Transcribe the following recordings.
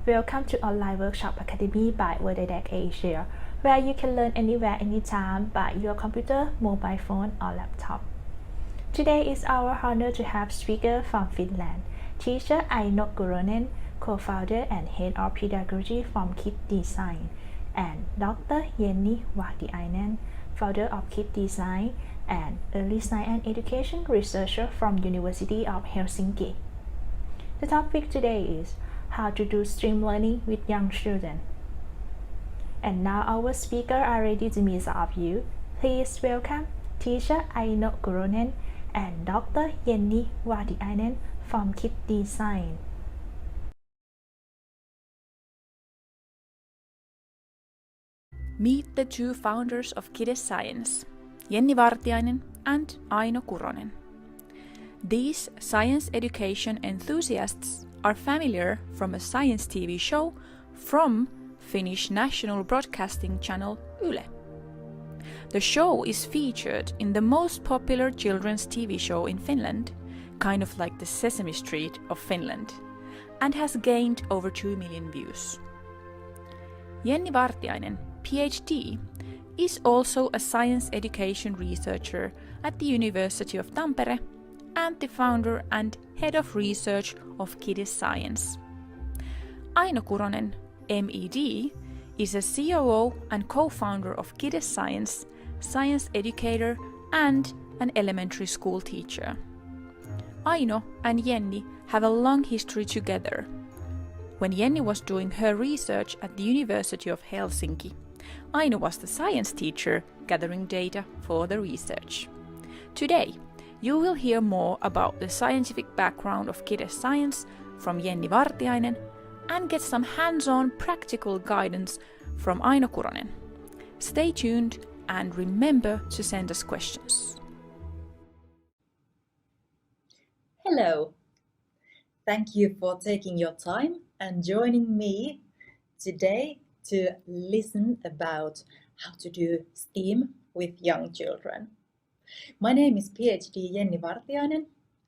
Welcome to Online Workshop Academy by Worlddidac Asia, where you can learn anywhere, anytime by your computer, mobile phone, or laptop. Today is our honor to have speaker from Finland, teacher Aino Kuronen, co-founder and head of pedagogy from Kid Design, and Dr. Jenni Vartiainen, founder of Kid Design and early science education researcher from University of Helsinki. The topic today is how to do STEAM learning with young children. And now our speakers are ready to meet all of you. Please welcome teacher Aino Kuronen and Dr. Jenni Vartiainen from Kid Design. Meet the two founders of Kid Science, Jenni Vartiainen and Aino Kuronen. These science education enthusiasts are familiar from a science TV show from Finnish national broadcasting channel Yle. The show is featured in the most popular children's TV show in Finland, kind of like the Sesame Street of Finland, and has gained over 2 million views. Jenni Vartiainen, PhD, is also a science education researcher at the University of Tampere and the founder and head of research of Kid Science. Aino Kuronen, MEd, is a COO and co-founder of Kid Science, science educator and an elementary school teacher. Aino and Jenni have a long history together. When Jenni was doing her research at the University of Helsinki, Aino was the science teacher gathering data for the research. Today, you will hear more about the scientific background of Kid Science from Jenni Vartiainen and get some hands-on practical guidance from Aino Kuronen. Stay tuned and remember to send us questions. Hello. Thank you for taking your time and joining me today to listen about how to do STEAM with young children. My name is PhD Jenni Vartiainen,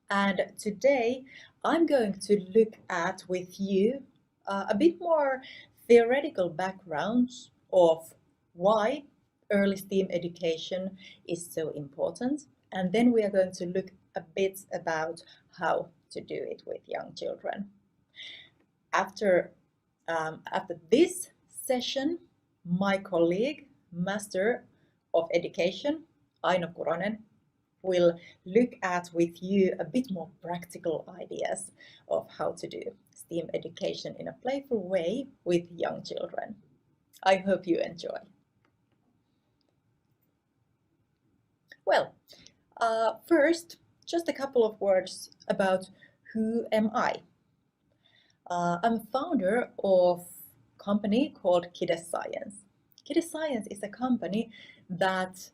and today I'm going to look at with you a bit more theoretical backgrounds of why early STEAM education is so important, and then we are going to look a bit about how to do it with young children. After this session, my colleague, Master of Education, Aino Kuronen, will look at with you a bit more practical ideas of how to do STEAM education in a playful way with young children. I hope you enjoy. Well, first, just a couple of words about who am I. I'm a founder of a company called Kid Science. Kid Science is a company that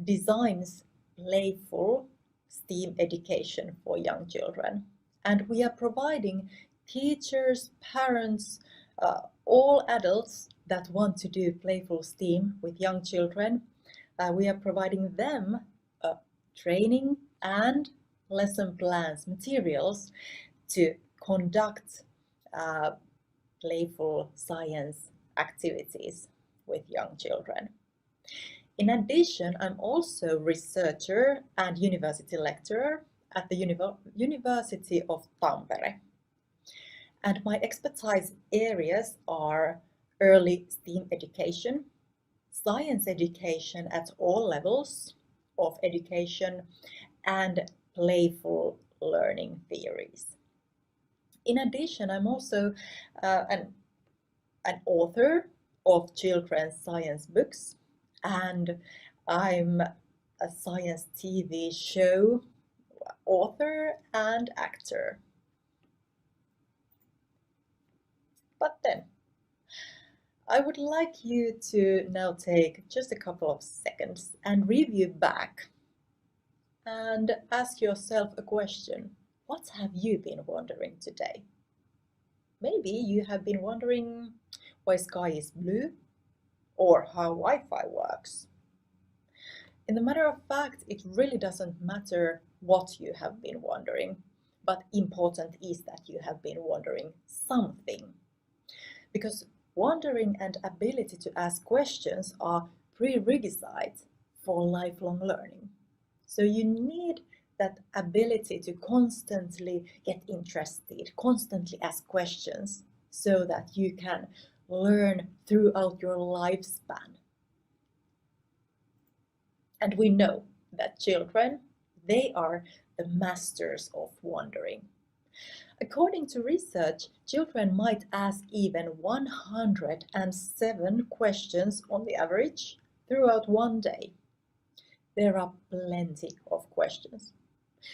designs playful STEAM education for young children. And we are providing teachers, parents, all adults that want to do playful STEAM with young children. We are providing them training and lesson plans, materials to conduct playful science activities with young children. In addition, I'm also a researcher and university lecturer at the University of Tampere. And my expertise areas are early STEAM education, science education at all levels of education, and playful learning theories. In addition, I'm also an author of children's science books, and I'm a science TV show author and actor. But then, I would like you to now take just a couple of seconds and review back and ask yourself a question. What have you been wondering today? Maybe you have been wondering why sky is blue or how Wi-Fi works. In the matter of fact, it really doesn't matter what you have been wondering. but important is that you have been wondering something. Because wondering and ability to ask questions are prerequisites for lifelong learning. So you need that ability to constantly get interested, constantly ask questions, so that you can learn throughout your lifespan. And we know that children, they are the masters of wondering. According to research, children might ask even 107 questions on the average throughout one day. There are plenty of questions.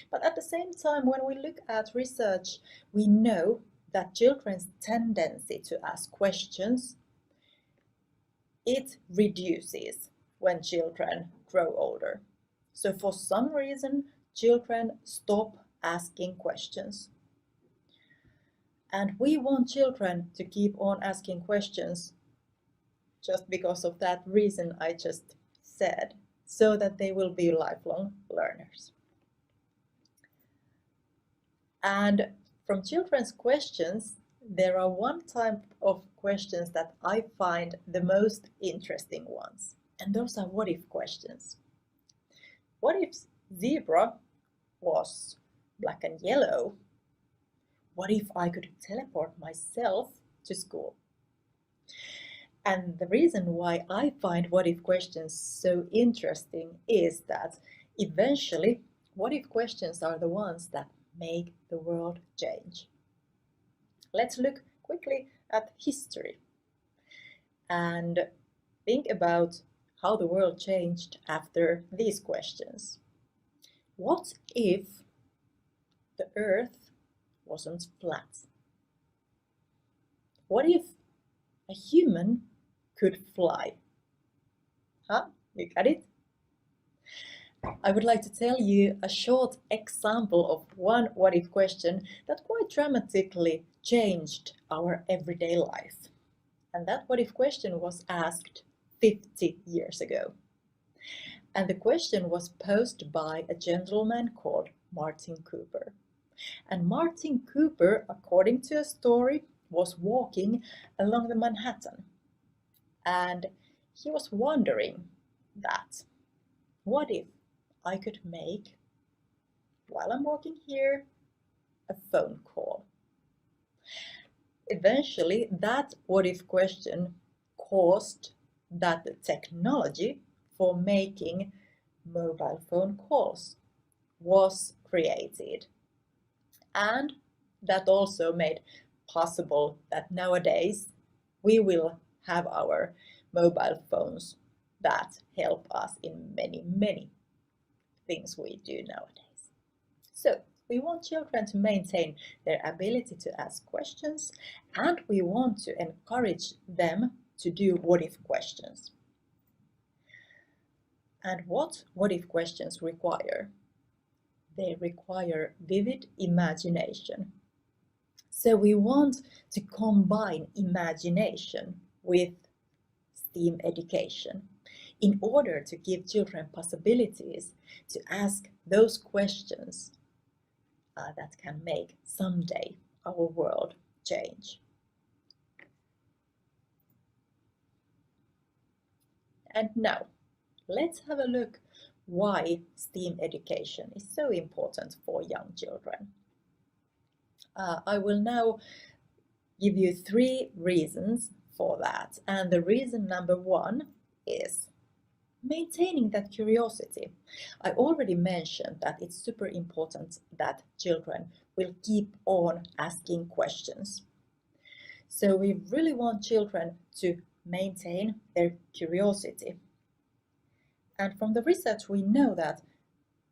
But at the same time, when we look at research, we know that children's tendency to ask questions, it reduces when children grow older. So for some reason, children stop asking questions. And we want children to keep on asking questions just because of that reason I just said, so that they will be lifelong learners. And from children's questions, there are one type of questions that I find the most interesting ones. And those are what if questions. What if zebra was black and yellow? What if I could teleport myself to school? And the reason why I find what if questions so interesting is that eventually, what if questions are the ones that make the world change. Let's look quickly at history and think about how the world changed after these questions. What if the earth wasn't flat? What if a human could fly? Huh? You got it? I would like to tell you a short example of one what if question that quite dramatically changed our everyday life. And that what if question was asked 50 years ago. And the question was posed by a gentleman called Martin Cooper. And Martin Cooper, according to a story, was walking along the Manhattan. And he was wondering that, what if I could make, while I'm walking here, a phone call? Eventually, that what if question caused that the technology for making mobile phone calls was created. And that also made possible that nowadays we will have our mobile phones that help us in many things we do nowadays. So we want children to maintain their ability to ask questions, and we want to encourage them to do what if questions. And what if questions require? They require vivid imagination. So we want to combine imagination with STEAM education in order to give children possibilities to ask those questions that can make someday our world change. And now, let's have a look why STEAM education is so important for young children. I will now give you 3 reasons for that. And the reason number 1 is maintaining that curiosity. I already mentioned that it's super important that children will keep on asking questions. So we really want children to maintain their curiosity. And from the research we know that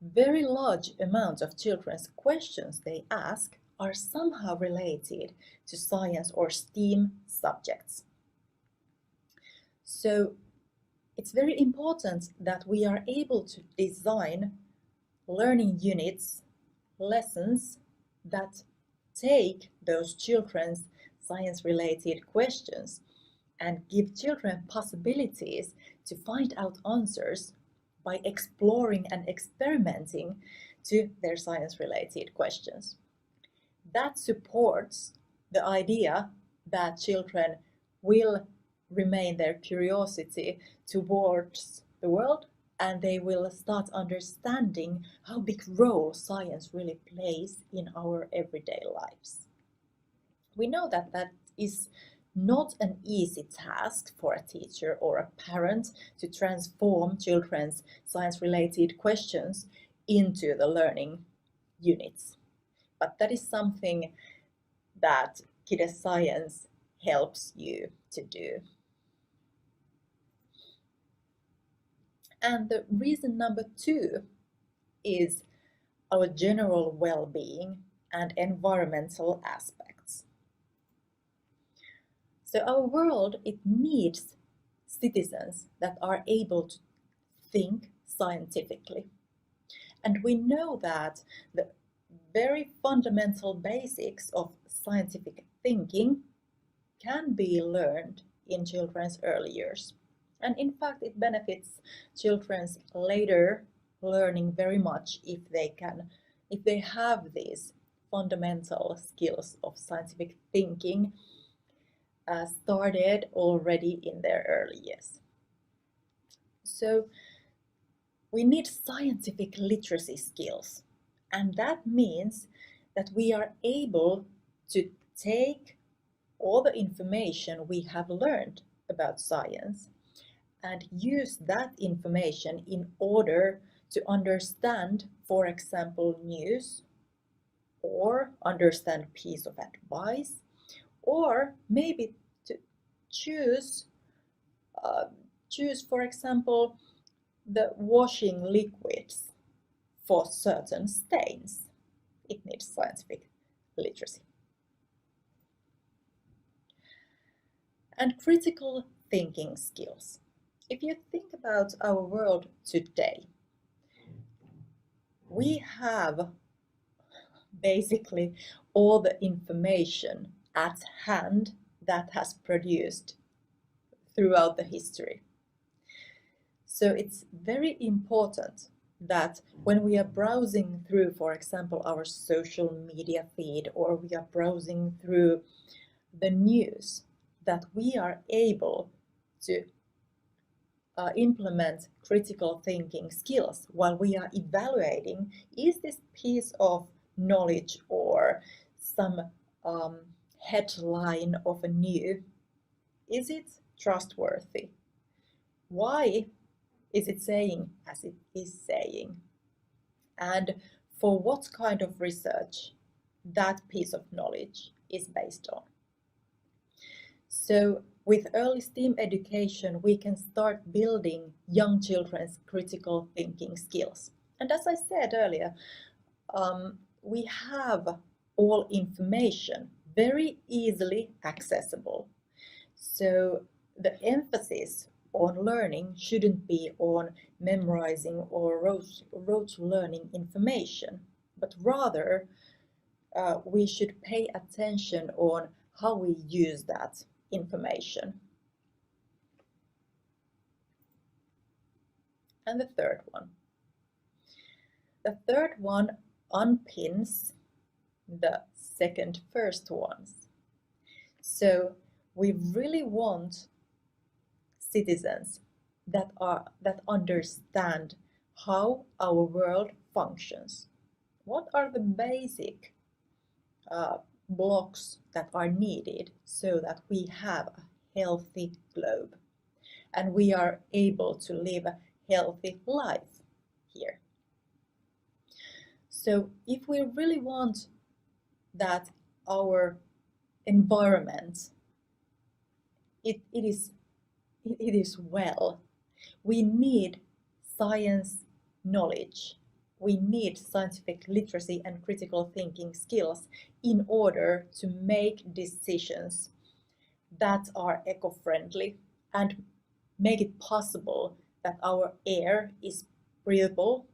very large amounts of children's questions they ask are somehow related to science or STEAM subjects. So it's very important that we are able to design learning units, lessons that take those children's science-related questions and give children possibilities to find out answers by exploring and experimenting to their science-related questions. that supports the idea that children will remain their curiosity towards the world, and they will start understanding how big role science really plays in our everyday lives. We know that that is not an easy task for a teacher or a parent to transform children's science-related questions into the learning units. But that is something that Kids Science helps you to do. And the reason number 2 is our general well-being and environmental aspects. So our world, it needs citizens that are able to think scientifically. And we know that the very fundamental basics of scientific thinking can be learned in children's early years. And in fact, it benefits children's later learning very much if they have these fundamental skills of scientific thinking started already in their early years. So we need scientific literacy skills, and that means that we are able to take all the information we have learned about science and use that information in order to understand, for example, news, or understand a piece of advice, or maybe to choose, for example, the washing liquids for certain stains. It needs scientific literacy. And critical thinking skills. If you think about our world today, we have basically all the information at hand that has produced throughout the history. So it's very important that when we are browsing through, for example, our social media feed, or we are browsing through the news, that we are able to implement critical thinking skills while we are evaluating, is this piece of knowledge or some headline of a news, is it trustworthy? Why is it saying as it is saying? And for what kind of research that piece of knowledge is based on? So with early STEAM education, we can start building young children's critical thinking skills. And as I said earlier, we have all information very easily accessible. So the emphasis on learning shouldn't be on memorizing or rote learning information, but rather we should pay attention on how we use that information. And the third one. The third one unpins the first ones. So we really want citizens that understand how our world functions. What are the basic blocks that are needed so that we have a healthy globe and we are able to live a healthy life here. So if we really want that our environment it is well, we need science knowledge. We need scientific literacy and critical thinking skills in order to make decisions that are eco-friendly and make it possible that our air is breathable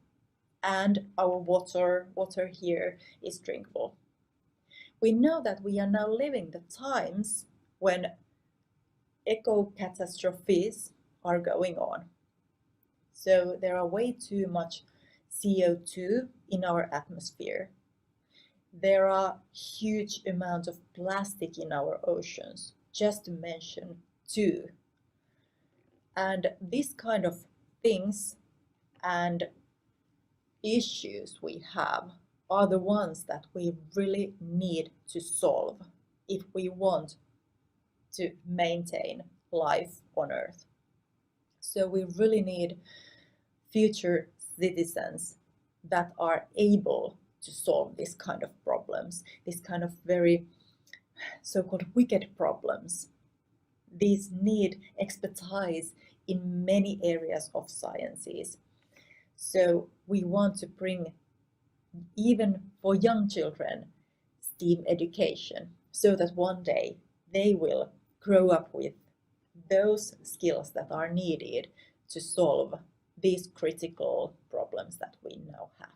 and our water here is drinkable. We know that we are now living the times when eco-catastrophes are going on. So there are way too much CO2 in our atmosphere. There are huge amounts of plastic in our oceans, just to mention two. And this kind of things and issues we have are the ones that we really need to solve if we want to maintain life on Earth. So we really need future citizens that are able to solve this kind of problems, this kind of very so-called wicked problems. These need expertise in many areas of sciences. So we want to bring, even for young children, STEAM education, so that one day they will grow up with those skills that are needed to solve these critical problems that we now have.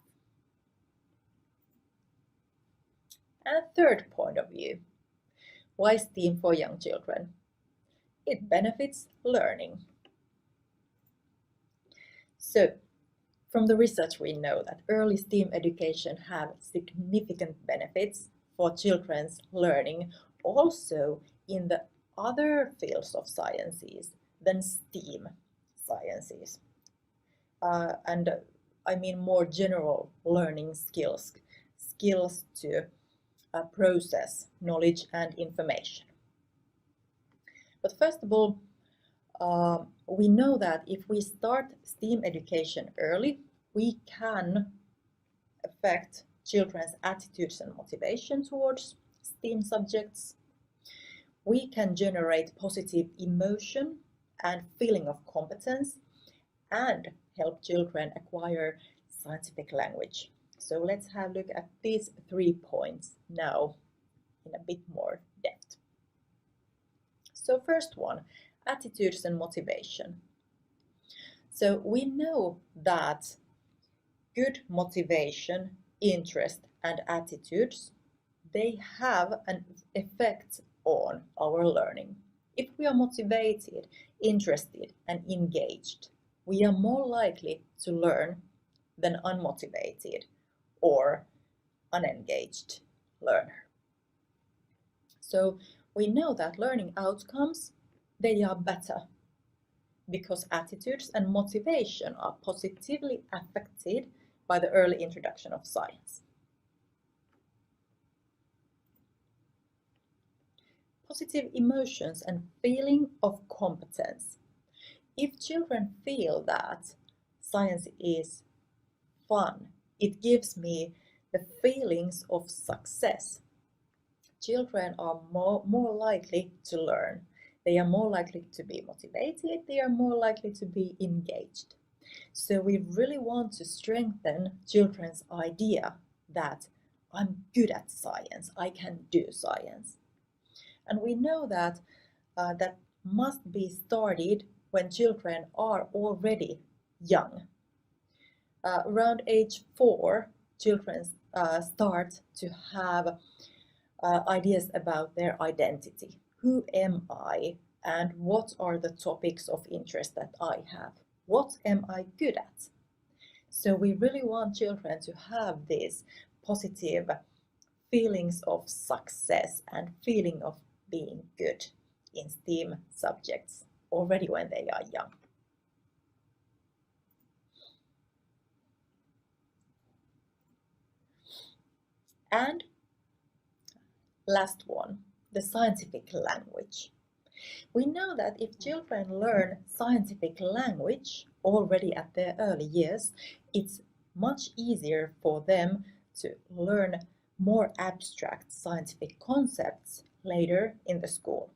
And a third point of view, why STEAM for young children? It benefits learning. So, from the research we know that early STEAM education have significant benefits for children's learning, also in the other fields of sciences than STEAM sciences. And I mean more general learning skills to process knowledge and information. But first of all, we know that if we start STEAM education early, we can affect children's attitudes and motivation towards STEAM subjects. We can generate positive emotion and feeling of competence and help children acquire scientific language. So let's have a look at these 3 points now in a bit more depth. So first one, attitudes and motivation. So we know that good motivation, interest and attitudes, they have an effect on our learning. If we are motivated, interested and engaged, we are more likely to learn than unmotivated or unengaged learner. So we know that learning outcomes, they are better because attitudes and motivation are positively affected by the early introduction of science. Positive emotions and feeling of competence. If children feel that science is fun, it gives me the feelings of success. Children are more likely to learn. They are more likely to be motivated, they are more likely to be engaged. So we really want to strengthen children's idea that I'm good at science, I can do science. And we know that that must be started when children are already young. Around age 4, children start to have ideas about their identity. Who am I and what are the topics of interest that I have? What am I good at? So we really want children to have these positive feelings of success and feeling of being good in STEAM subjects already when they are young. And last one, the scientific language. We know that if children learn scientific language already at their early years, it's much easier for them to learn more abstract scientific concepts later in the school.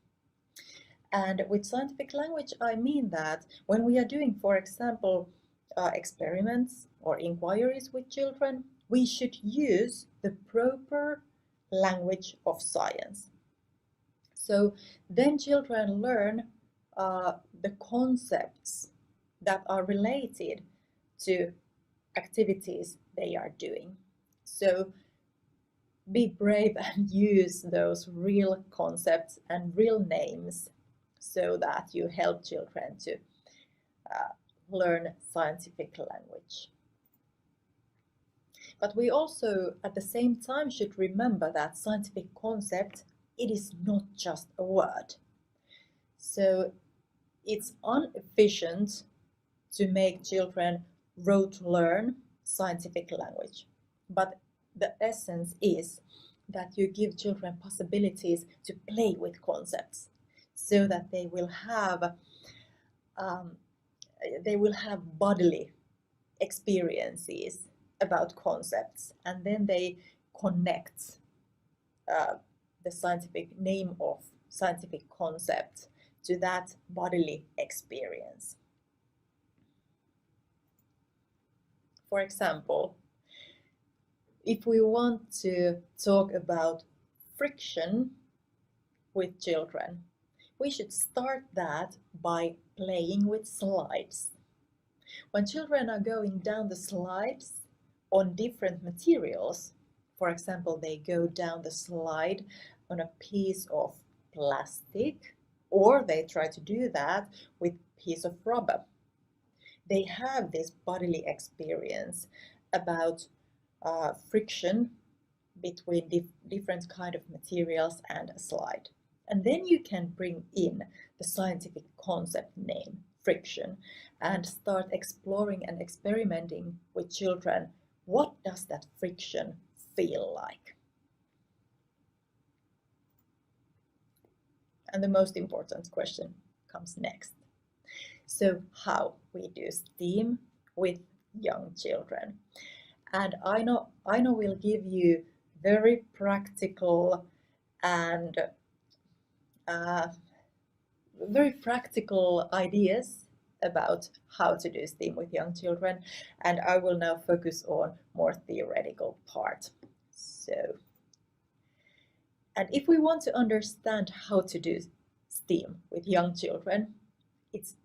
And with scientific language, I mean that when we are doing, for example, experiments or inquiries with children, we should use the proper language of science. So then children learn the concepts that are related to activities they are doing. So be brave and use those real concepts and real names so that you help children to learn scientific language. But we also at the same time should remember that scientific concept, it is not just a word. So it's inefficient to make children rote learn scientific language. But the essence is that you give children possibilities to play with concepts so that they will have bodily experiences about concepts, and then they connect the scientific name of scientific concept to that bodily experience. For example, if we want to talk about friction with children, we should start that by playing with slides. When children are going down the slides on different materials, for example, they go down the slide on a piece of plastic, or they try to do that with a piece of rubber. They have this bodily experience about friction between different kind of materials and a slide. And then you can bring in the scientific concept name, friction, and start exploring and experimenting with children. What does that friction feel like? And the most important question comes next. So how we do STEAM with young children. And Aino will give you very practical and very practical ideas about how to do STEAM with young children, and I will now focus on more theoretical part. And if we want to understand how to do STEAM with young children, it's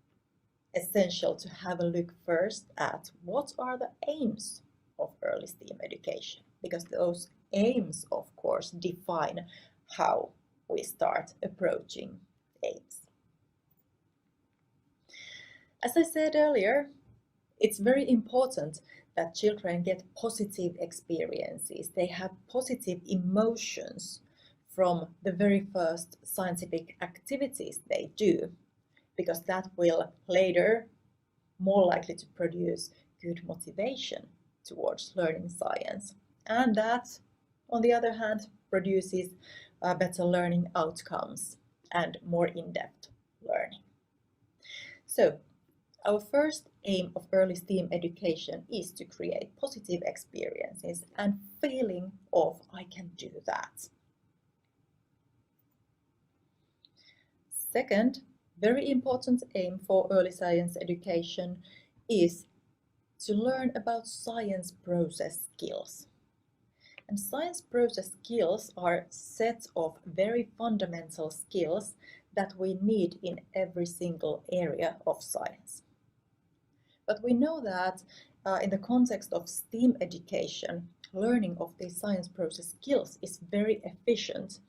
essential to have a look first at what are the aims of early STEAM education, because those aims, of course, define how we start approaching aims. As I said earlier, it's very important that children get positive experiences. They have positive emotions from the very first scientific activities they do, because that will later more likely to produce good motivation towards learning science. And that, on the other hand, produces better learning outcomes and more in-depth learning. So, our first aim of early STEAM education is to create positive experiences and feeling of I can do that. Second, very important aim for early science education is to learn about science process skills. And science process skills are a set of very fundamental skills that we need in every single area of science. But we know that in the context of STEAM education, learning of these science process skills is very efficient,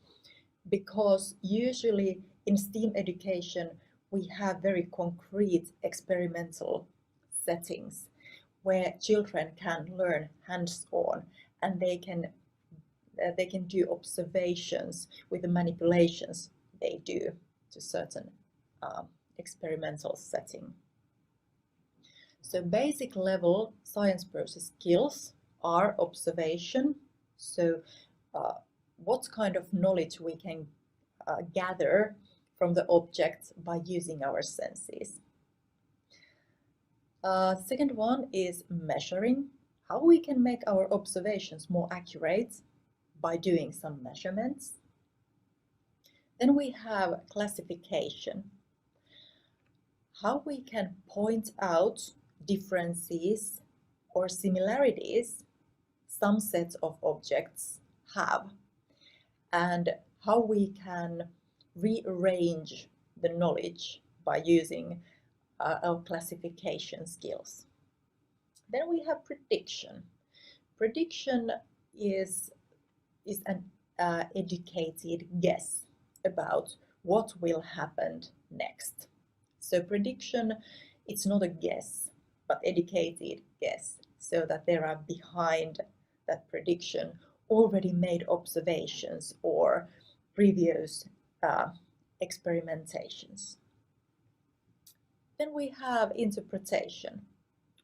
because usually in STEAM education we have very concrete experimental settings where children can learn hands-on, and they can do observations with the manipulations they do to certain experimental setting. So basic level science process skills are observation, so what kind of knowledge we can gather from the objects by using our senses. Second one is measuring, how we can make our observations more accurate by doing some measurements. Then we have classification, how we can point out differences or similarities some sets of objects have, and how we can rearrange the knowledge by using our classification skills. Then we have prediction. Prediction is an educated guess about what will happen next. So prediction, it's not a guess, but educated guess, so that that prediction already made observations or previous experimentations. Then we have interpretation.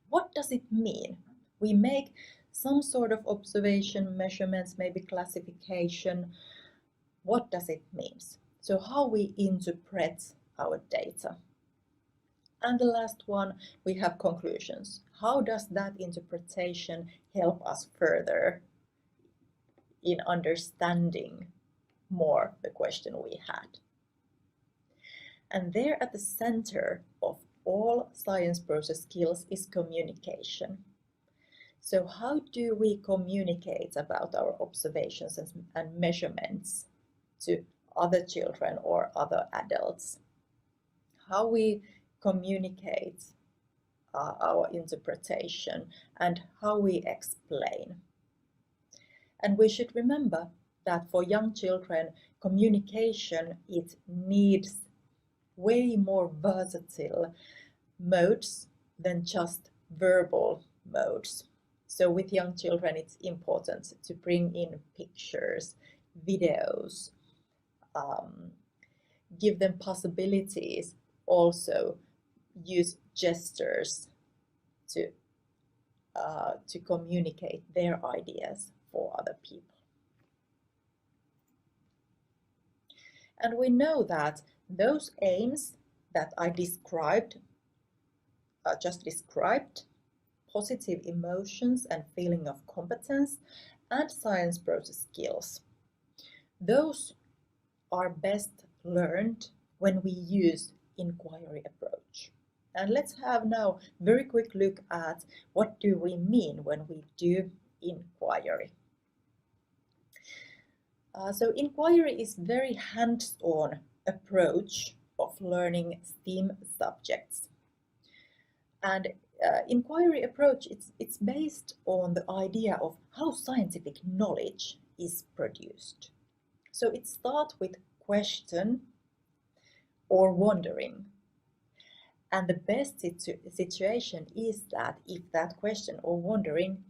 What does it mean? We make some sort of observation, measurements, maybe classification. What does it mean? So how we interpret our data. And the last one, we have conclusions. How does that interpretation help us further in understanding more the question we had? And there at the center of all science process skills is communication. So how do we communicate about our observations and measurements to other children or other adults? How we communicate our interpretation and how we explain. And we should remember that for young children, communication, it needs way more versatile modes than just verbal modes. So with young children, it's important to bring in pictures, videos, give them possibilities, also use gestures to communicate their ideas for other people. And we know that those aims that I just described, positive emotions and feeling of competence, and science process skills, those are best learned when we use inquiry approach. And let's have now a very quick look at what do we mean when we do inquiry. So inquiry is very hands-on approach of learning STEAM subjects. And inquiry approach, it's based on the idea of how scientific knowledge is produced. So it starts with question or wondering. And the best situation is that if that question or wondering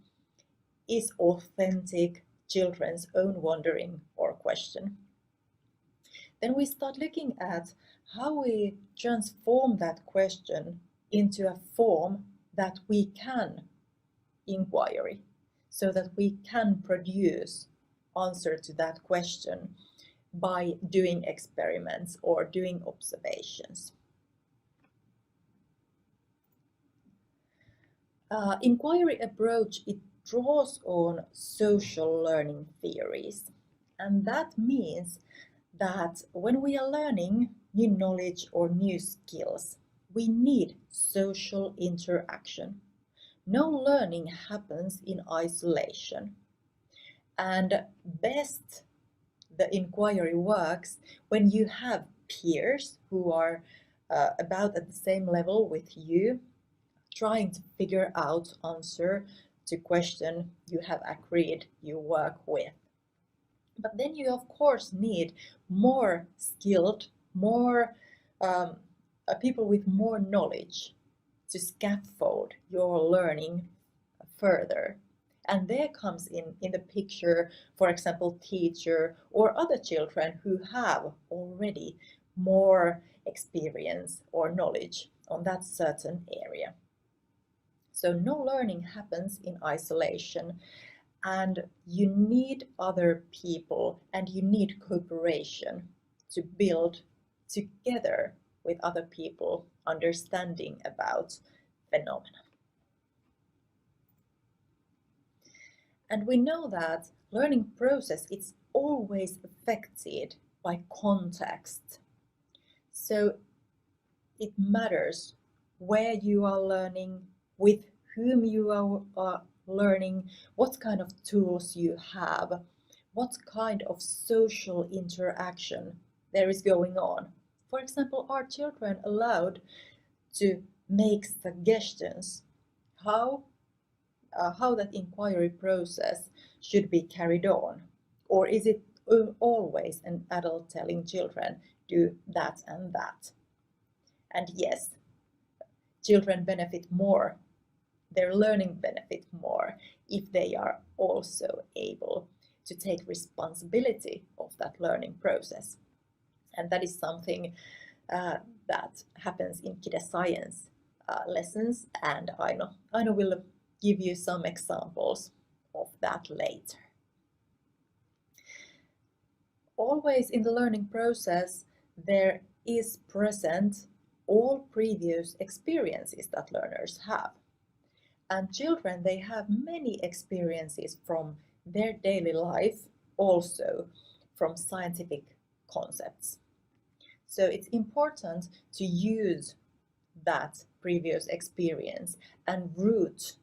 is authentic children's own wondering or question, then we start looking at how we transform that question into a form that we can inquiry, so that we can produce answer to that question by doing experiments or doing observations. Inquiry approach, it draws on social learning theories, and that means that when we are learning new knowledge or new skills, we need social interaction. No learning happens in isolation, and best the inquiry works when you have peers who are about at the same level with you, trying to figure out answer to question you have agreed you work with. But then you of course need more skilled, more people with more knowledge to scaffold your learning further. And there comes in the picture, for example, teacher or other children who have already more experience or knowledge on that certain area. So no learning happens in isolation, and you need other people and you need cooperation to build together with other people understanding about phenomena. And we know that learning process, it's always affected by context. So it matters where you are learning, with whom you are learning, what kind of tools you have, what kind of social interaction there is going on. For example, are children allowed to make suggestions how that inquiry process should be carried on? Or is it always an adult telling children, do that and that? And yes, children benefit more their learning benefit more if they are also able to take responsibility of that learning process. And that is something that happens in Kide Science lessons, and Aino will give you some examples of that later. Always in the learning process, there is present all previous experiences that learners have. And children, they have many experiences from their daily life, also from scientific concepts. So it's important to use that previous experience and root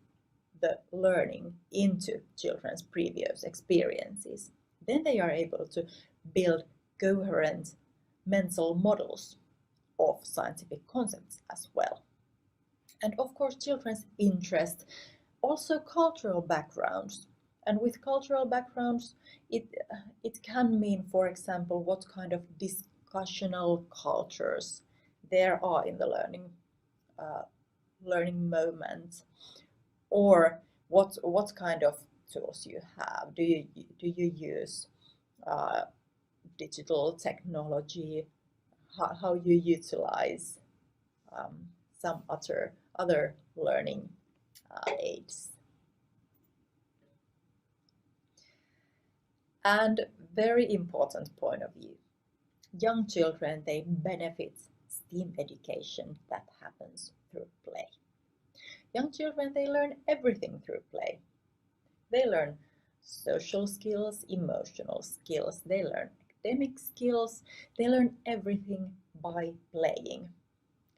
the learning into children's previous experiences. Then they are able to build coherent mental models of scientific concepts as well. And of course, children's interest, also cultural backgrounds. And with cultural backgrounds, it can mean, for example, what kind of discussional cultures there are in the learning moment, or what kind of tools you have. Do you use digital technology? How you utilize some other learning aids. And very important point of view, young children, they benefit STEAM education that happens through play. Young children, they learn everything through play. They learn social skills, emotional skills, they learn academic skills, they learn everything by playing.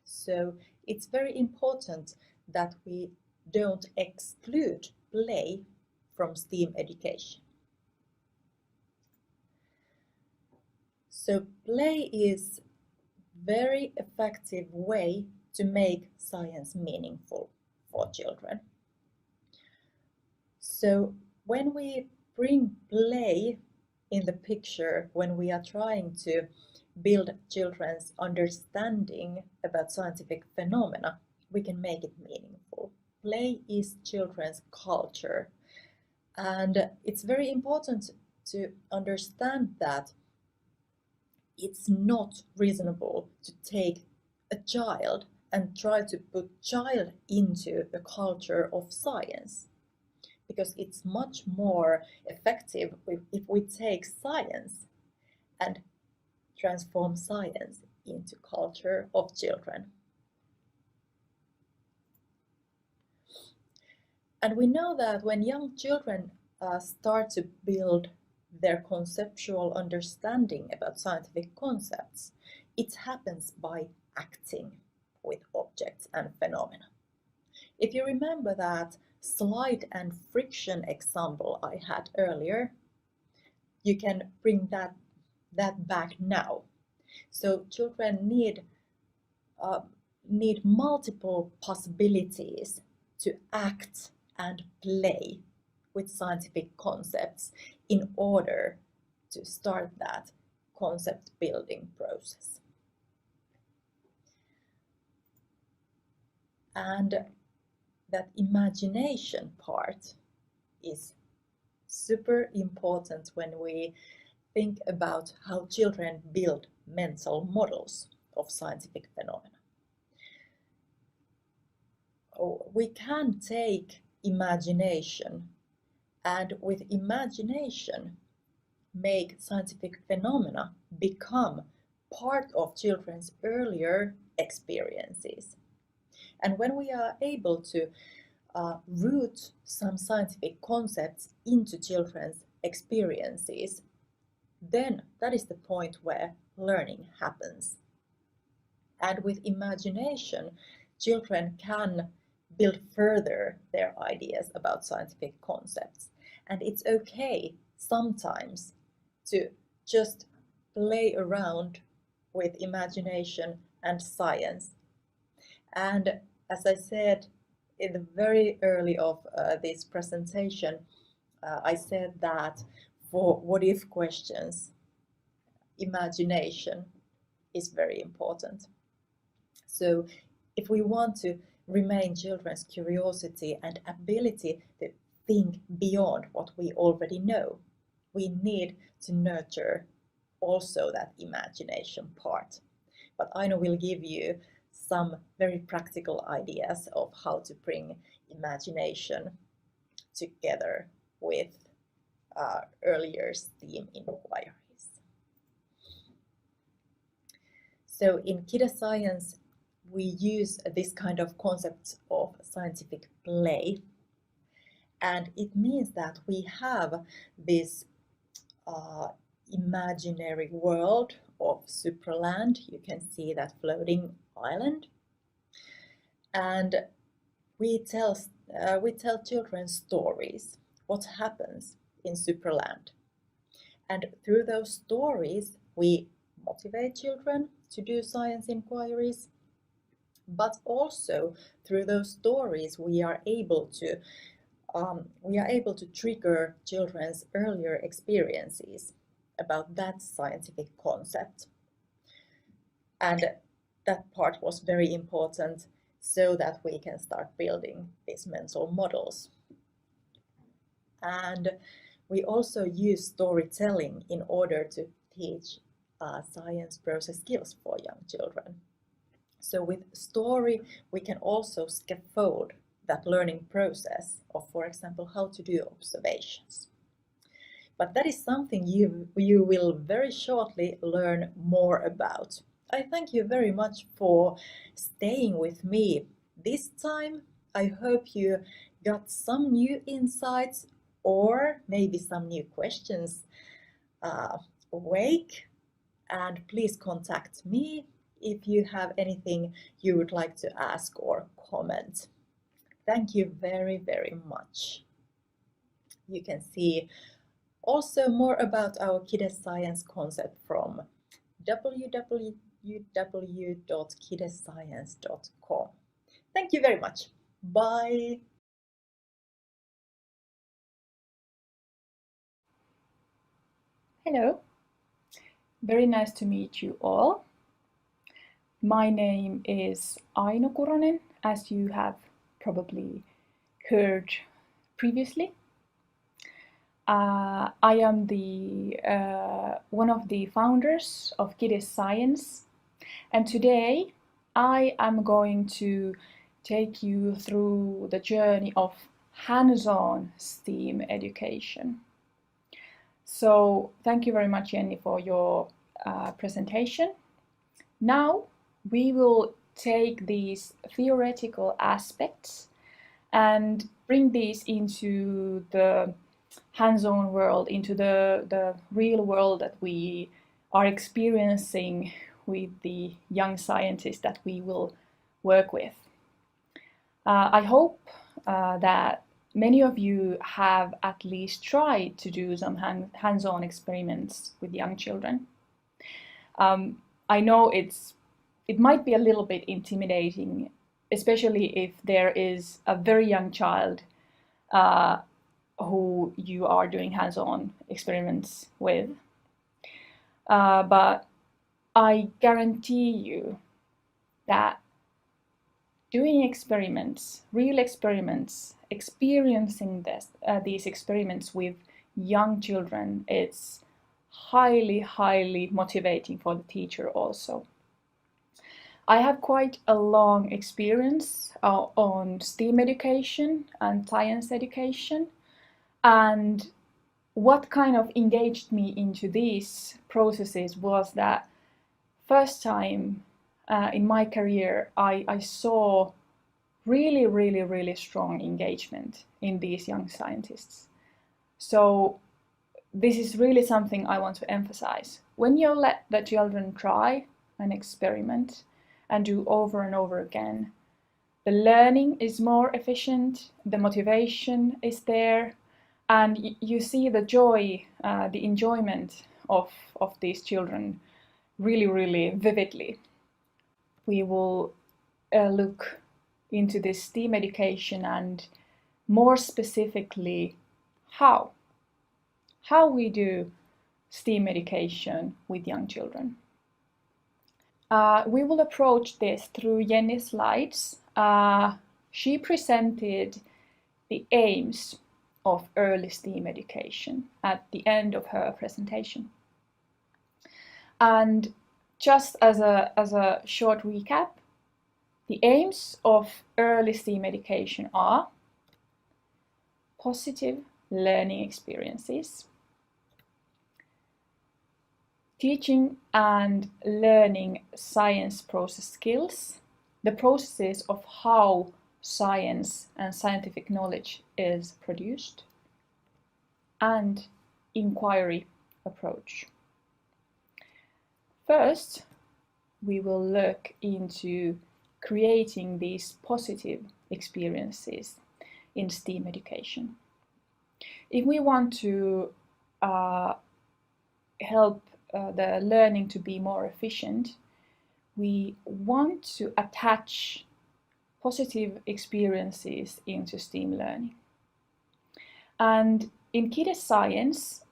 So it's very important that we don't exclude play from STEAM education. So play is a very effective way to make science meaningful for children. So when we bring play in the picture, when we are trying to build children's understanding about scientific phenomena, we can make it meaningful. Play is children's culture, and it's very important to understand that it's not reasonable to take a child and try to put child into the culture of science, because it's much more effective if we take science and transform science into culture of children. And we know that when young children start to build their conceptual understanding about scientific concepts, it happens by acting with objects and phenomena. If you remember that slide and friction example I had earlier, you can bring that back now. So children need multiple possibilities to act and play with scientific concepts in order to start that concept building process. And that imagination part is super important when we think about how children build mental models of scientific phenomena. We can take imagination, and with imagination make scientific phenomena become part of children's earlier experiences. And when we are able to root some scientific concepts into children's experiences, then that is the point where learning happens. And with imagination, children can build further their ideas about scientific concepts. And it's okay sometimes to just play around with imagination and science. And as I said in the very early of this presentation, I said that for what if questions, imagination is very important. So if we want to remain children's curiosity and ability to think beyond what we already know. We need to nurture also that imagination part. But Aino will give you some very practical ideas of how to bring imagination together with earlier STEAM inquiries. So in Kide Science, we use this kind of concept of scientific play. And it means that we have this imaginary world of Supraland. You can see that floating island. And we tell children stories, what happens in Supraland. And through those stories, we motivate children to do science inquiries, but also through those stories we are able to trigger children's earlier experiences about that scientific concept. And that part was very important so that we can start building these mental models. And we also use storytelling in order to teach science process skills for young children. So with story, we can also scaffold that learning process of, for example, how to do observations. But that is something you will very shortly learn more about. I thank you very much for staying with me this time. I hope you got some new insights or maybe some new questions awake. And please contact me if you have anything you would like to ask or comment. Thank you very, very much. You can see also more about our Kide Science concept from www.kidescience.com. Thank you very much. Bye. Hello. Very nice to meet you all. My name is Aino Kuronen, as you have probably heard previously. I am the one of the founders of Kide Science, and today I am going to take you through the journey of hands-on STEAM education. So thank you very much, Jenny, for your presentation. Now we will take these theoretical aspects and bring these into the hands-on world, into the real world that we are experiencing with the young scientists that we will work with. I hope that many of you have at least tried to do some hands-on experiments with young children. I know it might be a little bit intimidating, especially if there is a very young child who you are doing hands-on experiments with. But I guarantee you that doing experiments, real experiments, experiencing these experiments with young children, it's highly, highly motivating for the teacher also. I have quite a long experience on STEAM education and science education, and what kind of engaged me into these processes was that first time in my career I saw really, really, really strong engagement in these young scientists. So this is really something I want to emphasize. When you let the children try an experiment and do over and over again, the learning is more efficient, the motivation is there, and you see the joy, the enjoyment of these children really, really vividly. We will look into this STEAM education and more specifically how we do STEAM education with young children. We will approach this through Jenny's slides, she presented the aims of early STEAM education at the end of her presentation. And just as a short recap, the aims of early STEAM education are positive learning experiences, teaching and learning science process skills, the processes of how science and scientific knowledge is produced, and inquiry approach. First, we will look into creating these positive experiences in STEAM education. If we want to help the learning to be more efficient, we want to attach positive experiences into STEAM learning. And in Kids Science,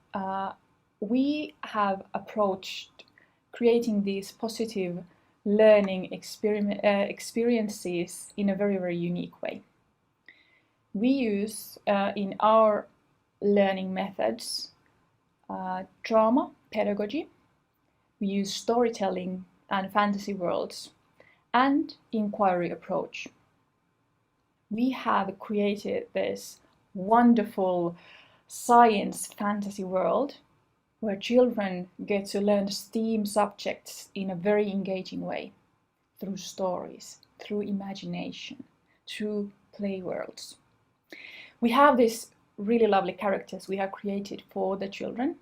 we have approached creating these positive learning experiences in a very, very unique way. We use in our learning methods drama, pedagogy, we use storytelling and fantasy worlds, and inquiry approach. We have created this wonderful science fantasy world where children get to learn STEAM subjects in a very engaging way, through stories, through imagination, through play worlds. We have these really lovely characters we have created for the children,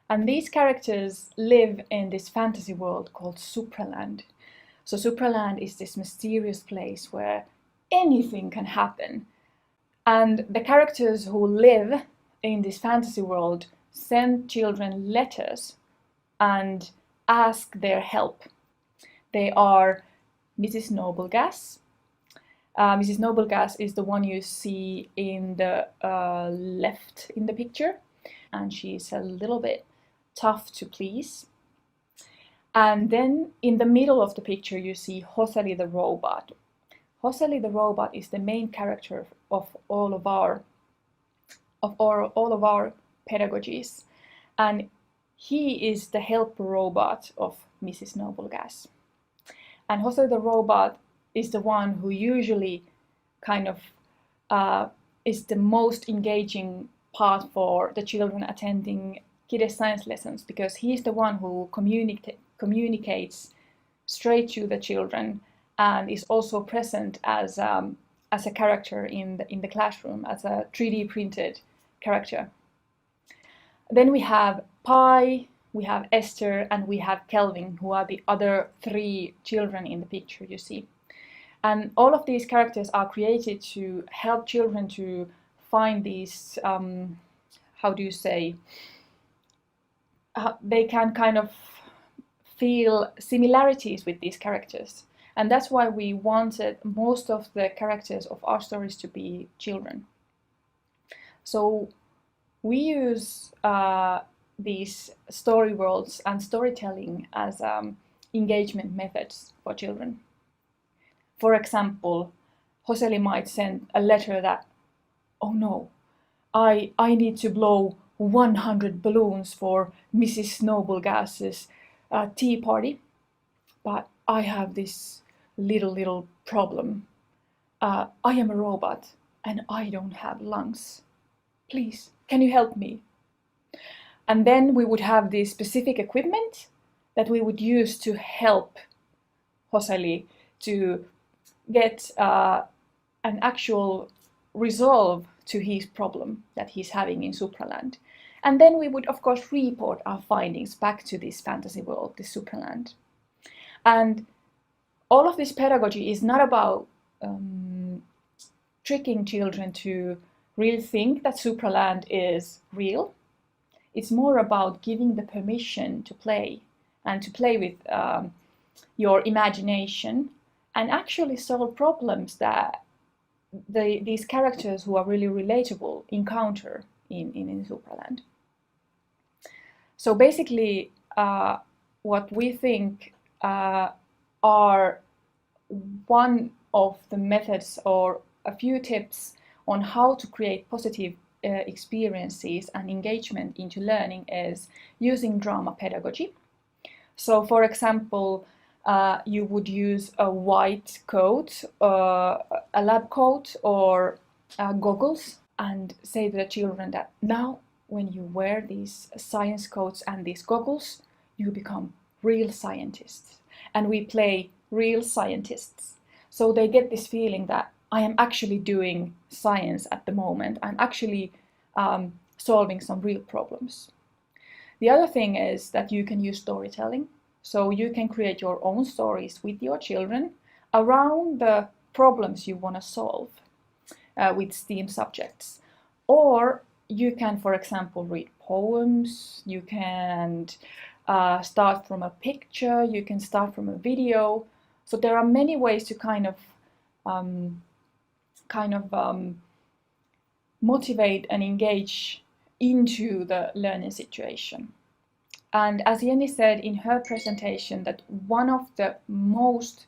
and these characters live in this fantasy world called Supraland. So Supraland is this mysterious place where anything can happen, and the characters who live in this fantasy world send children letters and ask their help. They are Mrs. Noblegas. Mrs. Noblegas is the one you see in the left in the picture, and she's a little bit tough to please. And then in the middle of the picture you see Hoseli the robot. Hoseli the robot is the main character of all of our pedagogies, and he is the helper robot of Mrs. Noblegas. And Hoseli the robot is the one who usually kind of is the most engaging part for the children attending Kids Science lessons, because he's the one who communicates straight to the children and is also present as a character in the classroom, as a 3D printed character. Then we have Pi, we have Esther, and we have Kelvin, who are the other 3 children in the picture you see. And all of these characters are created to help children to find these, how do you say, they can kind of feel similarities with these characters. And that's why we wanted most of the characters of our stories to be children. So we use these story worlds and storytelling as engagement methods for children. For example, Hoseli might send a letter that, oh no, I need to blow 100 balloons for Mrs. Noblegas's tea party, but I have this little problem. I am a robot and I don't have lungs. Please, can you help me? And then we would have this specific equipment that we would use to help Hoseli to get an actual resolve to his problem that he's having in Supraland. And then we would, of course, report our findings back to this fantasy world, this Supraland. And all of this pedagogy is not about tricking children to really think that Supraland is real. It's more about giving the permission to play, and to play with your imagination and actually solve problems that these characters who are really relatable encounter in Supraland. So basically, what we think are one of the methods or a few tips on how to create positive experiences and engagement into learning is using drama pedagogy. So, for example, you would use a white coat, a lab coat, or goggles, and say to the children that now, when you wear these science coats and these goggles, you become real scientists. And we play real scientists. So they get this feeling that I am actually doing science at the moment. I'm actually solving some real problems. The other thing is that you can use storytelling. So you can create your own stories with your children around the problems you want to solve with STEAM subjects. Or you can, for example, read poems, you can start from a picture, you can start from a video. So there are many ways to kind of motivate and engage into the learning situation. And as Jenny said in her presentation, that one of the most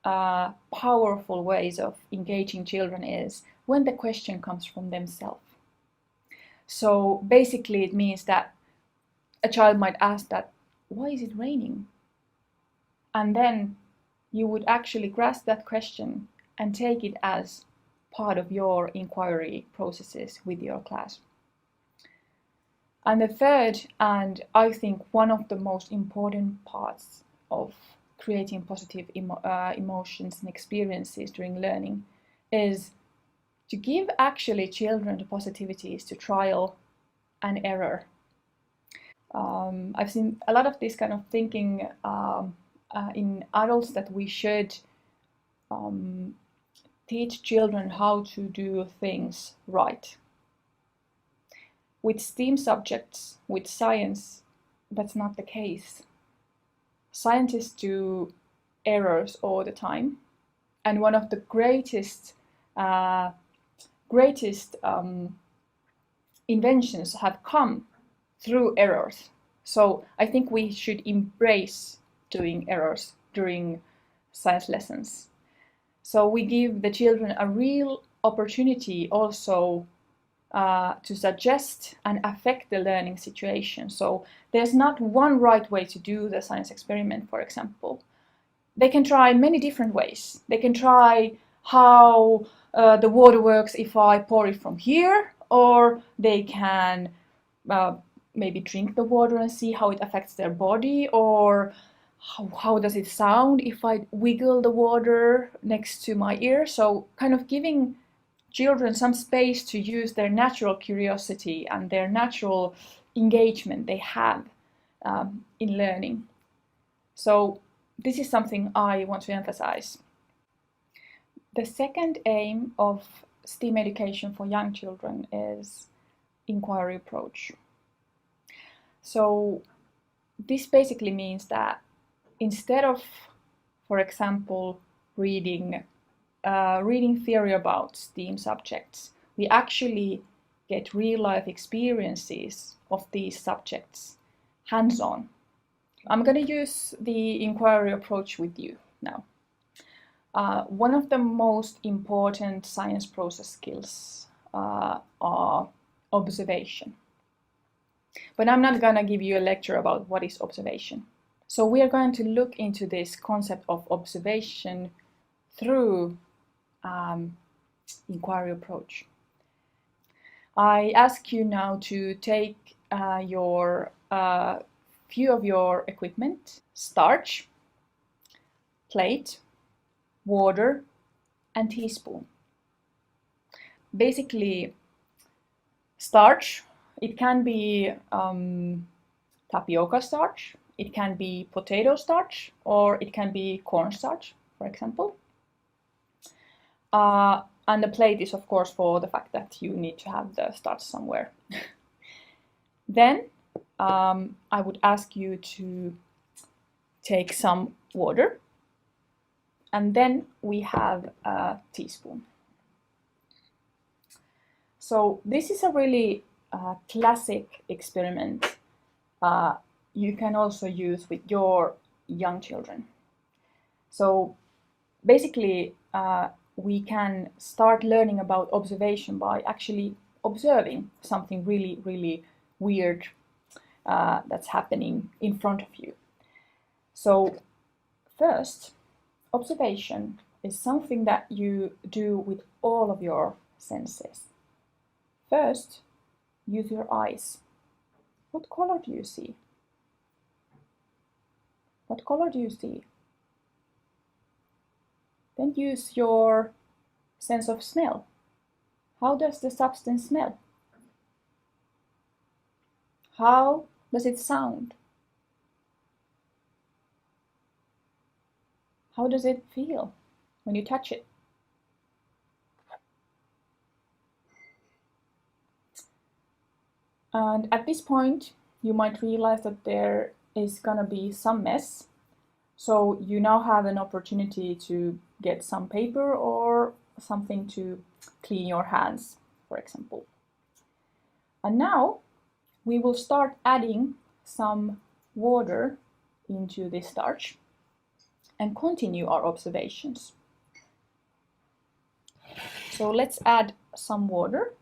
powerful ways of engaging children is when the question comes from themselves. So basically it means that a child might ask that, why is it raining? And then you would actually grasp that question and take it as part of your inquiry processes with your class. And the third, and I think one of the most important parts of creating positive emotions and experiences during learning is to give actually children the positivities to trial and error. I've seen a lot of this kind of thinking in adults that we should teach children how to do things right. With STEAM subjects, with science, that's not the case. Scientists do errors all the time, and one of the greatest inventions have come through errors. So I think we should embrace doing errors during science lessons. So we give the children a real opportunity also to suggest and affect the learning situation. So there's not one right way to do the science experiment, for example. They can try many different ways. They can try how the water works if I pour it from here, or they can maybe drink the water and see how it affects their body, or how does it sound if I wiggle the water next to my ear. So kind of giving children some space to use their natural curiosity and their natural engagement they have in learning. So this is something I want to emphasize. The second aim of STEAM education for young children is inquiry approach. So this basically means that instead of, for example, reading theory about STEAM subjects, we actually get real-life experiences of these subjects hands-on. I'm going to use the inquiry approach with you now. One of the most important science process skills are observation. But I'm not going to give you a lecture about what is observation. So we are going to look into this concept of observation through inquiry approach. I ask you now to take your few of your equipment: starch, plate, water, and teaspoon. Basically, starch, it can be tapioca starch, it can be potato starch, or it can be cornstarch, for example. And the plate is, of course, for the fact that you need to have the starch somewhere. Then I would ask you to take some water, and then we have a teaspoon. So this is a really classic experiment you can also use with your young children. So basically, we can start learning about observation by actually observing something really, really weird that's happening in front of you. So first, observation is something that you do with all of your senses. First, use your eyes. What color do you see? What color do you see? Then use your sense of smell. How does the substance smell? How does it sound? How does it feel when you touch it? And at this point, you might realize that there is gonna be some mess. So you now have an opportunity to get some paper or something to clean your hands, for example. And now we will start adding some water into this starch and continue our observations. So let's add some water.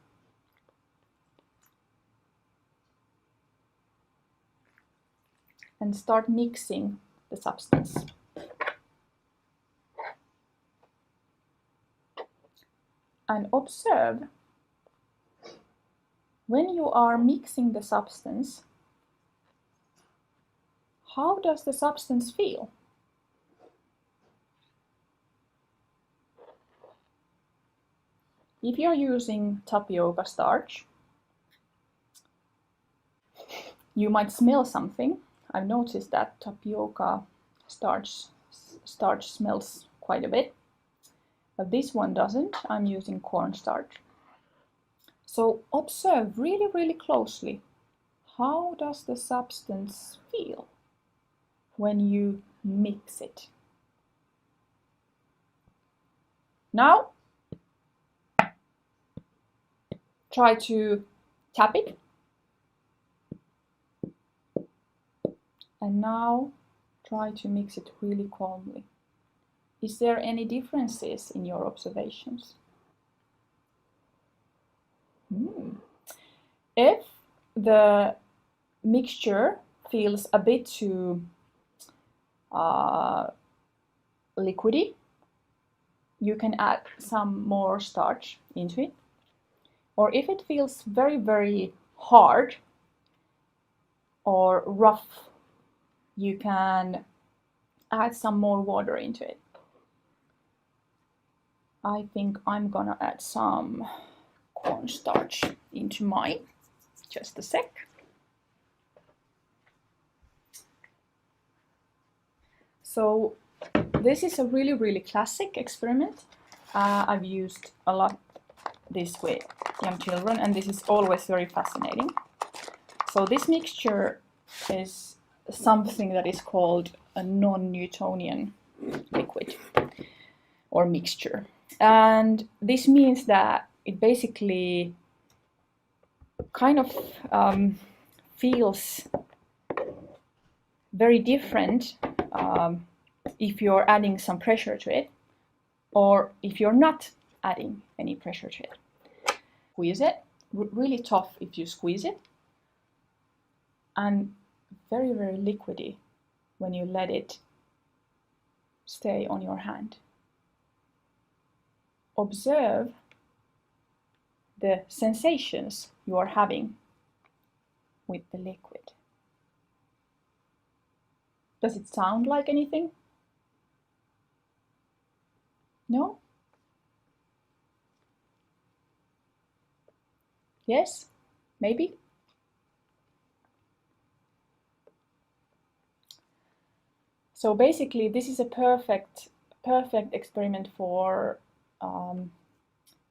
And start mixing the substance. And observe when you are mixing the substance, how does the substance feel? If you're using tapioca starch, you might smell something. I've noticed that tapioca starch smells quite a bit, but this one doesn't. I'm using cornstarch. So observe really, really closely. How does the substance feel when you mix it? Now, try to tap it. And now try to mix it really calmly. Is there any differences in your observations? If the mixture feels a bit too liquidy, you can add some more starch into it. Or if it feels very, very hard or rough, you can add some more water into it. I think I'm gonna add some cornstarch into mine. Just a sec. So this is a really, really classic experiment. I've used a lot this with young children, and this is always very fascinating. So this mixture is something that is called a non-Newtonian liquid or mixture. And this means that it basically kind of feels very different if you're adding some pressure to it or if you're not adding any pressure to it. Squeeze it, really tough if you squeeze it, and very, very liquidy when you let it stay on your hand. Observe the sensations you are having with the liquid. Does it sound like anything? No? Yes? Maybe? So basically, this is a perfect experiment for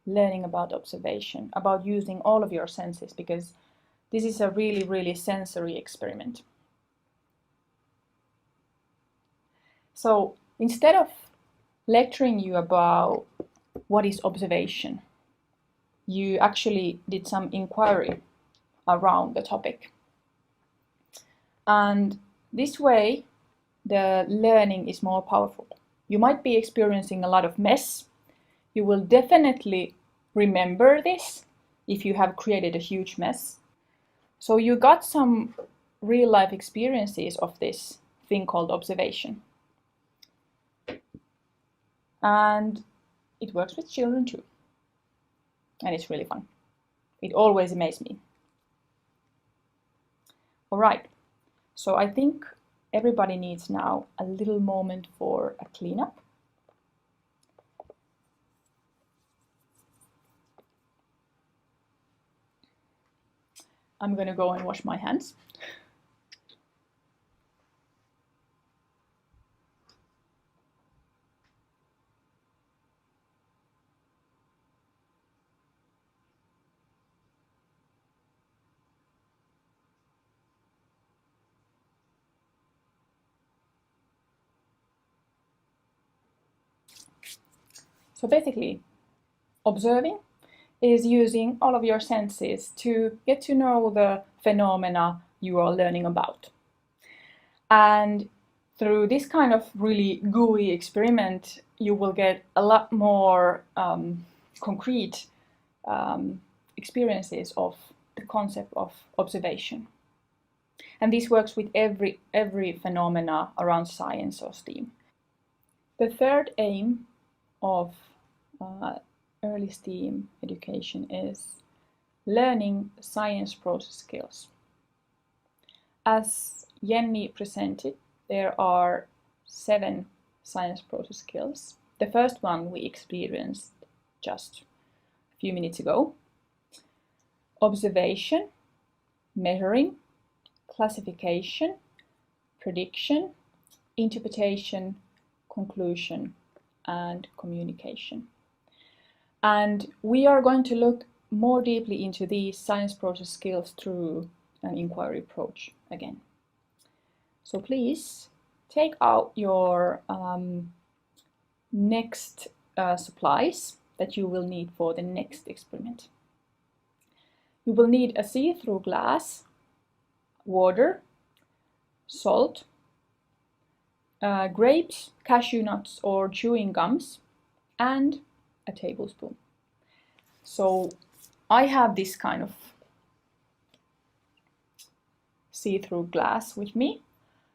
learning about observation, about using all of your senses, because this is a really, really sensory experiment. So instead of lecturing you about what is observation, you actually did some inquiry around the topic. And this way, the learning is more powerful. You might be experiencing a lot of mess You will definitely remember this if you have created a huge mess. So you got some real life experiences of this thing called observation. And it works with children too. And it's really fun. It always amazes me. All right, so I think everybody needs now a little moment for a cleanup. I'm gonna go and wash my hands. So basically, observing is using all of your senses to get to know the phenomena you are learning about. And through this kind of really gooey experiment, you will get a lot more concrete experiences of the concept of observation. And this works with every phenomena around science or STEAM. The third aim of early STEAM education is learning science process skills. As Jenny presented, there are 7 science process skills. The first one we experienced just a few minutes ago. Observation, measuring, classification, prediction, interpretation, conclusion, and communication. And we are going to look more deeply into these science process skills through an inquiry approach again. So please take out your next supplies that you will need for the next experiment. You will need a see-through glass, water, salt, grapes, cashew nuts or chewing gums, and a tablespoon. So I have this kind of see-through glass with me.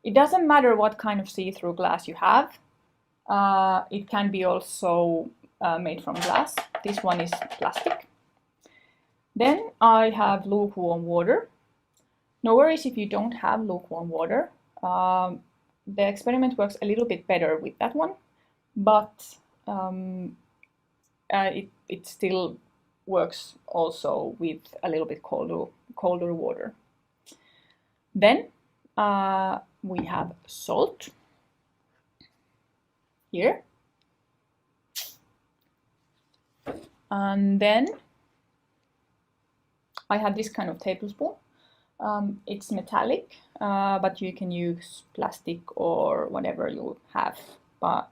It doesn't matter what kind of see-through glass you have. It can be also made from glass. This one is plastic. Then I have lukewarm water. No worries if you don't have lukewarm water. The experiment works a little bit better with that one, but it still works also with a little bit colder water. Then we have salt here, and then I have this kind of tablespoon. It's metallic, but you can use plastic or whatever you have, but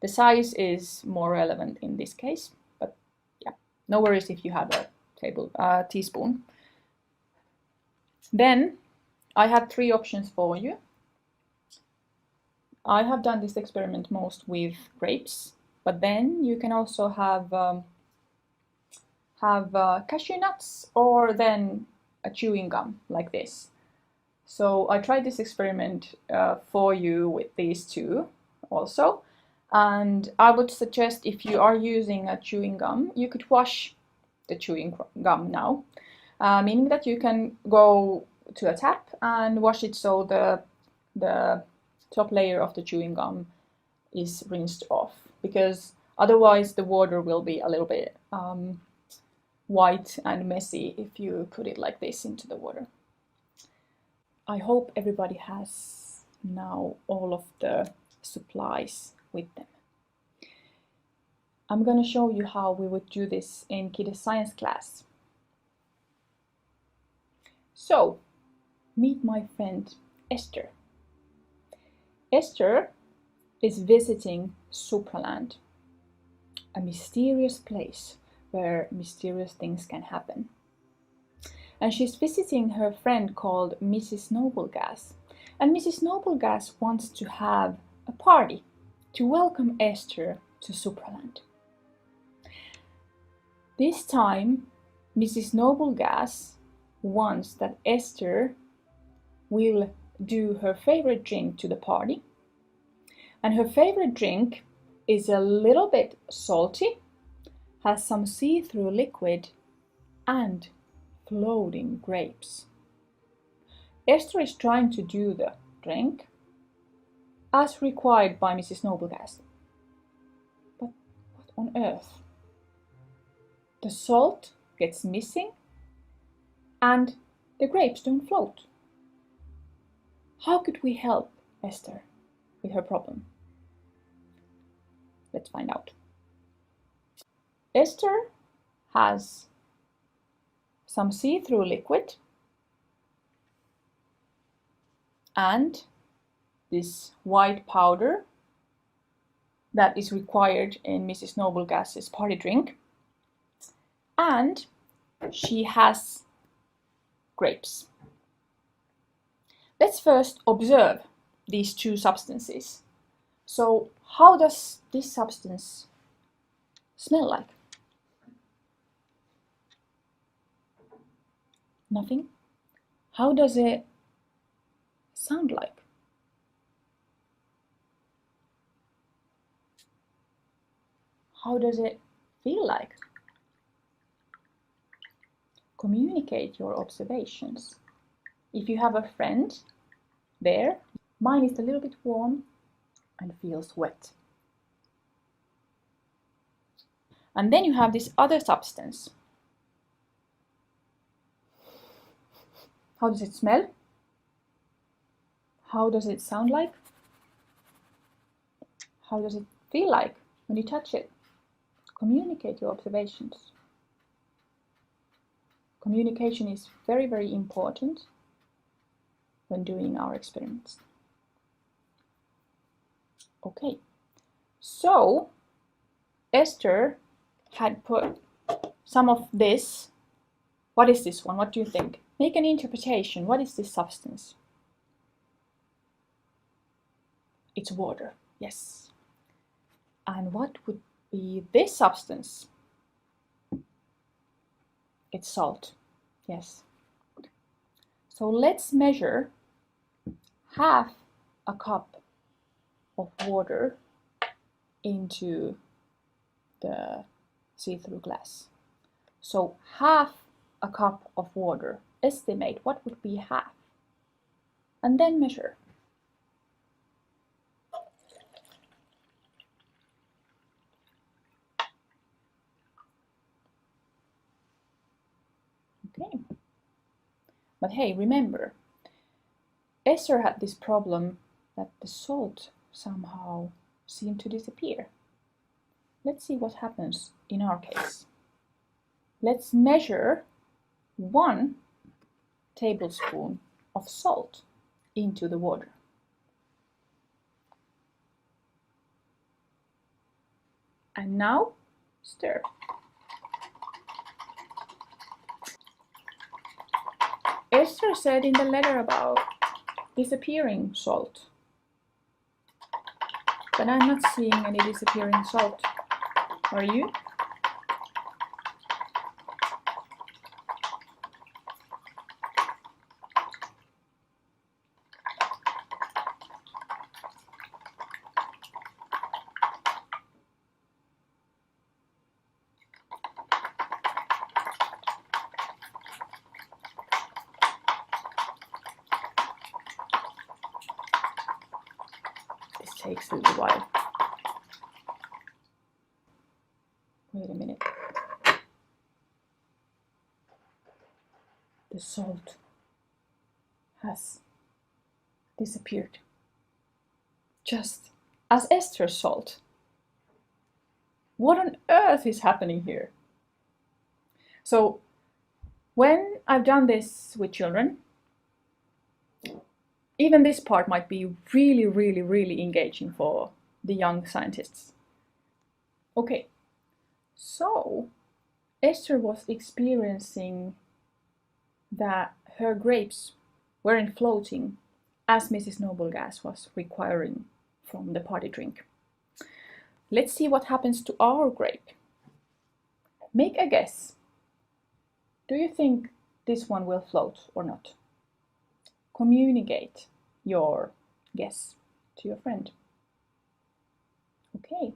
the size is more relevant in this case. But yeah, no worries if you have a teaspoon. Then I have 3 options for you. I have done this experiment most with grapes, but then you can also have cashew nuts or then a chewing gum like this. So I tried this experiment for you with these 2 also, and I would suggest if you are using a chewing gum, you could wash the chewing gum now, meaning that you can go to a tap and wash it so the top layer of the chewing gum is rinsed off, because otherwise the water will be a little bit white and messy if you put it like this into the water. I hope everybody has now all of the supplies with them. I'm going to show you how we would do this in Kiddes science class. So, meet my friend Esther. Esther is visiting Supraland, a mysterious place where mysterious things can happen. And she's visiting her friend called Mrs. Noblegas. And Mrs. Noblegas wants to have a party to welcome Esther to Supraland. This time, Mrs. Noblegas wants that Esther will do her favorite drink to the party. And her favorite drink is a little bit salty, has some see-through liquid, and floating grapes. Esther is trying to do the drink as required by Mrs. Noblegas. But what on earth? The salt gets missing and the grapes don't float. How could we help Esther with her problem? Let's find out. Esther has some see-through liquid and this white powder that is required in Mrs. Noblegas's party drink. And she has grapes. Let's first observe these two substances. So, how does this substance smell like? Nothing. How does it sound like? How does it feel like? Communicate your observations. If you have a friend there, mine is a little bit warm and feels wet. And then you have this other substance. How does it smell? How does it sound like? How does it feel like when you touch it? Communicate your observations. Communication is very, very important when doing our experiments. Okay, so Esther had put some of this. What is this one? What do you think? Make an interpretation. What is this substance? It's water, yes. And what would be this substance? It's salt, yes. So let's measure half a cup of water into the see-through glass. So half a cup of water. Estimate what would be half. And then measure. Okay. But hey, remember, Esther had this problem that the salt somehow seemed to disappear. Let's see what happens in our case. Let's measure 1 tablespoon of salt into the water. And now stir. Esther said in the letter about disappearing salt, but I'm not seeing any disappearing salt. Are you? Takes a little while. Wait a minute. The salt has disappeared. Just as Esther's salt. What on earth is happening here? So, when I've done this with children, even this part might be really, really, really engaging for the young scientists. Okay, so Esther was experiencing that her grapes weren't floating as Mrs. Noblegas was requiring from the party drink. Let's see what happens to our grape. Make a guess. Do you think this one will float or not? Communicate your guess to your friend. Okay.